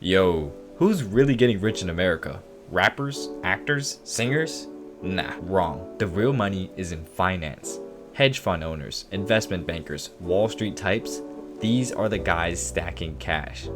Yo, who's really getting rich in America? Rappers? Actors? Singers? Nah, wrong. The real money is in finance. Hedge fund owners, investment bankers, Wall Street types, these are the guys stacking cash.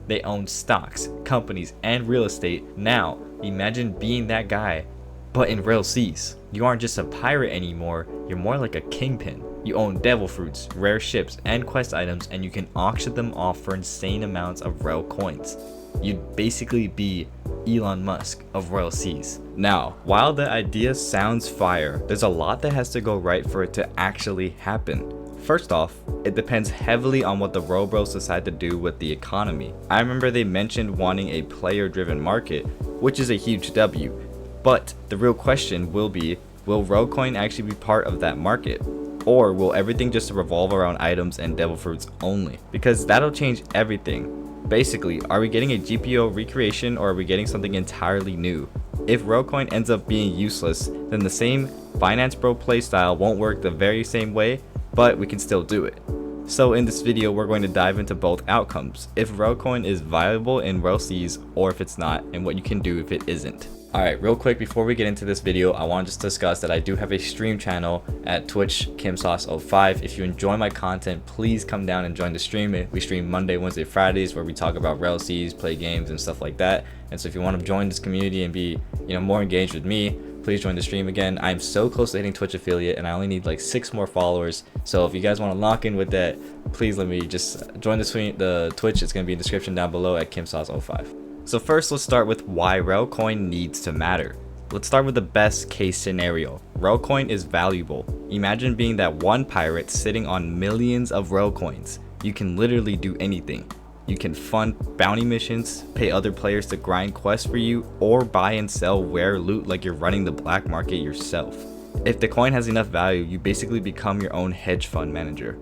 They own stocks, companies, and real estate. Now, imagine being that guy, but in real seas. You aren't just a pirate anymore, you're more like a kingpin. You own devil fruits, rare ships, and quest items, and you can auction them off for insane amounts of Rell coins. You'd basically be Elon Musk of royal seas. Now, while the idea sounds fire, there's a lot that has to go right for it to actually happen. First off, it depends heavily on what the Robros decide to do with the economy. I remember they mentioned wanting a player-driven market, which is a huge W. But the real question will be, will Railcoin actually be part of that market? Or will everything just revolve around items and devil fruits only? Because that'll change everything. Basically, are we getting a GPO recreation or are we getting something entirely new? If Railcoin ends up being useless, then the same Finance Bro playstyle won't work the very same way, but we can still do it. So in this video, we're going to dive into both outcomes, if Railcoin is viable in Rell seas or if it's not, and what you can do if it isn't. Alright, real quick before we get into this video, I want to just discuss that I do have a stream channel at Twitch, KimSauce05. If you enjoy my content, please come down and join the stream. We stream Monday, Wednesday, Fridays where we talk about Rell seas, play games, and stuff like that. And so if you want to join this community and be, more engaged with me, please join the stream again. I'm so close to hitting Twitch affiliate and I only need like 6 more followers. So if you guys want to lock in with that, please let me just join the Twitch. It's going to be in the description down below at KimSauce05. So first, let's start with why Railcoin needs to matter. Let's start with the best case scenario. Railcoin is valuable. Imagine being that one pirate sitting on millions of Railcoins. You can literally do anything. You can fund bounty missions, pay other players to grind quests for you, or buy and sell rare loot like you're running the black market yourself. If the coin has enough value, you basically become your own hedge fund manager,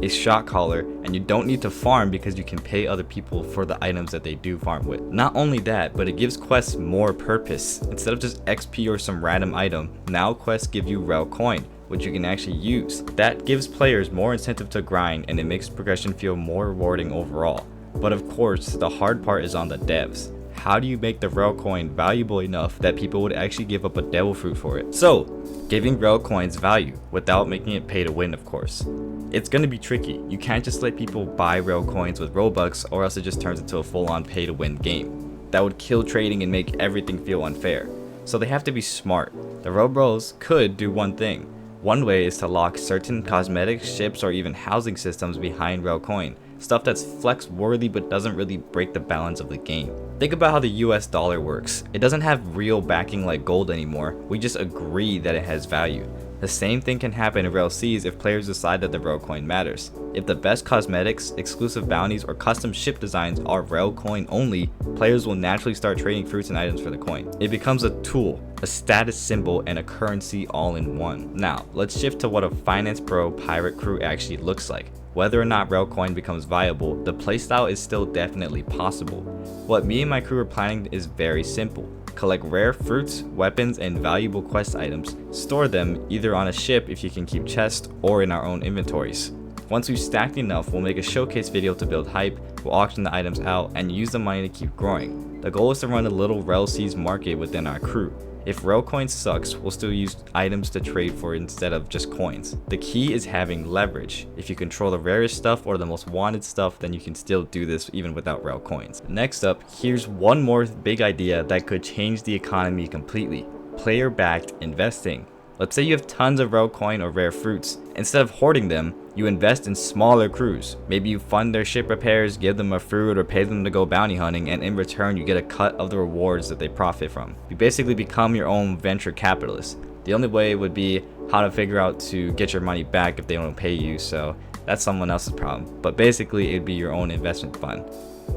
a shot caller, and you don't need to farm because you can pay other people for the items that they do farm with. Not only that, but it gives quests more purpose. Instead of just XP or some random item, now quests give you Rell coin, which you can actually use. That gives players more incentive to grind and it makes progression feel more rewarding overall. But of course, the hard part is on the devs. How do you make the Rell coin valuable enough that people would actually give up a devil fruit for it? So, giving Rell coins value without making it pay to win, of course. It's going to be tricky. You can't just let people buy Rell coins with ROBUX or else it just turns into a full-on pay to win game. That would kill trading and make everything feel unfair. So they have to be smart. The Robros could do one thing. One way is to lock certain cosmetics, ships, or even housing systems behind Rell coin. Stuff that's flex worthy but doesn't really break the balance of the game. Think about how the US dollar works. It doesn't have real backing like gold anymore. We just agree that it has value. The same thing can happen in Rell seas if players decide that the Rell coin matters. If the best cosmetics, exclusive bounties, or custom ship designs are Rell coin only, players will naturally start trading fruits and items for the coin. It becomes a tool, a status symbol, and a currency all in one. Now, let's shift to what a Finance Bro pirate crew actually looks like. Whether or not Railcoin becomes viable, the playstyle is still definitely possible. What me and my crew are planning is very simple. Collect rare fruits, weapons, and valuable quest items. Store them either on a ship if you can keep chests or in our own inventories. Once we've stacked enough, we'll make a showcase video to build hype, we'll auction the items out, and use the money to keep growing. The goal is to run a little Rell seas market within our crew. If Railcoin sucks, we'll still use items to trade for instead of just coins. The key is having leverage. If you control the rarest stuff or the most wanted stuff, then you can still do this even without Rell coins. Next up, here's one more big idea that could change the economy completely. Player-backed investing. Let's say you have tons of Rell coin or rare fruits. Instead of hoarding them, you invest in smaller crews. Maybe you fund their ship repairs, give them a fruit, or pay them to go bounty hunting, and in return you get a cut of the rewards that they profit from. You basically become your own venture capitalist. The only way would be how to figure out to get your money back if they don't pay you, so that's someone else's problem. But basically it'd be your own investment fund.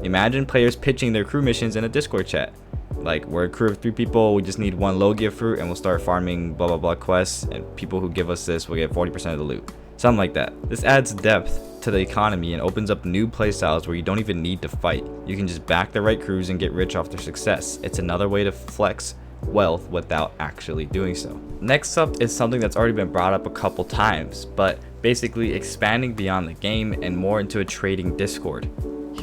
Imagine players pitching their crew missions in a Discord chat. Like, we're a crew of 3 people, we just need 1 Logia fruit and we'll start farming blah blah blah quests, and people who give us this will get 40% of the loot. Something like that. This adds depth to the economy and opens up new playstyles where you don't even need to fight. You can just back the right crews and get rich off their success. It's another way to flex wealth without actually doing so. Next up is something that's already been brought up a couple times, but basically expanding beyond the game and more into a trading Discord.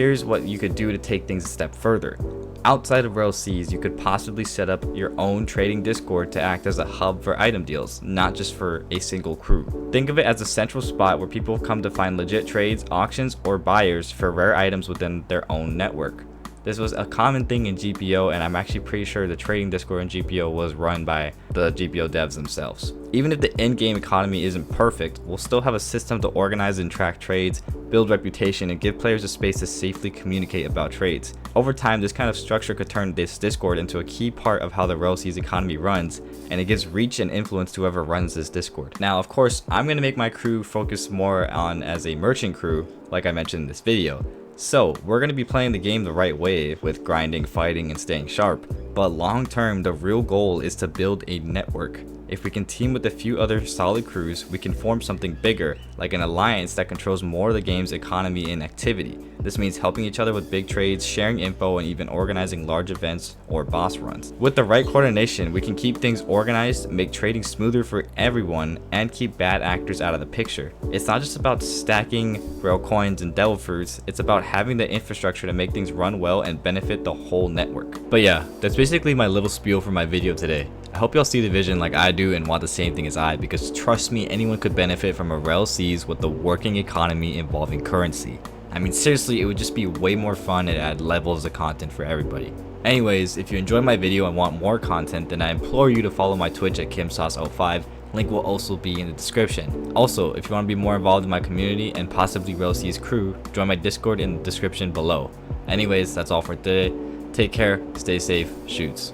here's what you could do to take things a step further. Outside of Rell Seas, you could possibly set up your own trading Discord to act as a hub for item deals, not just for a single crew. Think of it as a central spot where people come to find legit trades, auctions, or buyers for rare items within their own network. This was a common thing in GPO, and I'm actually pretty sure the trading Discord in GPO was run by the GPO devs themselves. Even if the in-game economy isn't perfect, we'll still have a system to organize and track trades, build reputation, and give players a space to safely communicate about trades. Over time, this kind of structure could turn this Discord into a key part of how the Rell Seas economy runs, and it gives reach and influence to whoever runs this Discord. Now, of course, I'm going to make my crew focus more on as a merchant crew, like I mentioned in this video. So, we're going to be playing the game the right way with grinding, fighting, and staying sharp. But long term, the real goal is to build a network. If we can team with a few other solid crews, we can form something bigger, like an alliance that controls more of the game's economy and activity. This means helping each other with big trades, sharing info, and even organizing large events or boss runs. With the right coordination, we can keep things organized, make trading smoother for everyone, and keep bad actors out of the picture. It's not just about stacking Rell coins and devil fruits, it's about having the infrastructure to make things run well and benefit the whole network. But yeah, that's basically my little spiel for my video today. I hope y'all see the vision like I do and want the same thing as I, because trust me, anyone could benefit from a Rell Seas with the working economy involving currency. I mean, seriously, it would just be way more fun and add levels of content for everybody. Anyways, if you enjoyed my video and want more content, then I implore you to follow my Twitch at KimSauce05. Link will also be in the description. Also, if you want to be more involved in my community and possibly Rell Seas crew, join my Discord in the description below. Anyways, that's all for today. Take care, stay safe, shoots.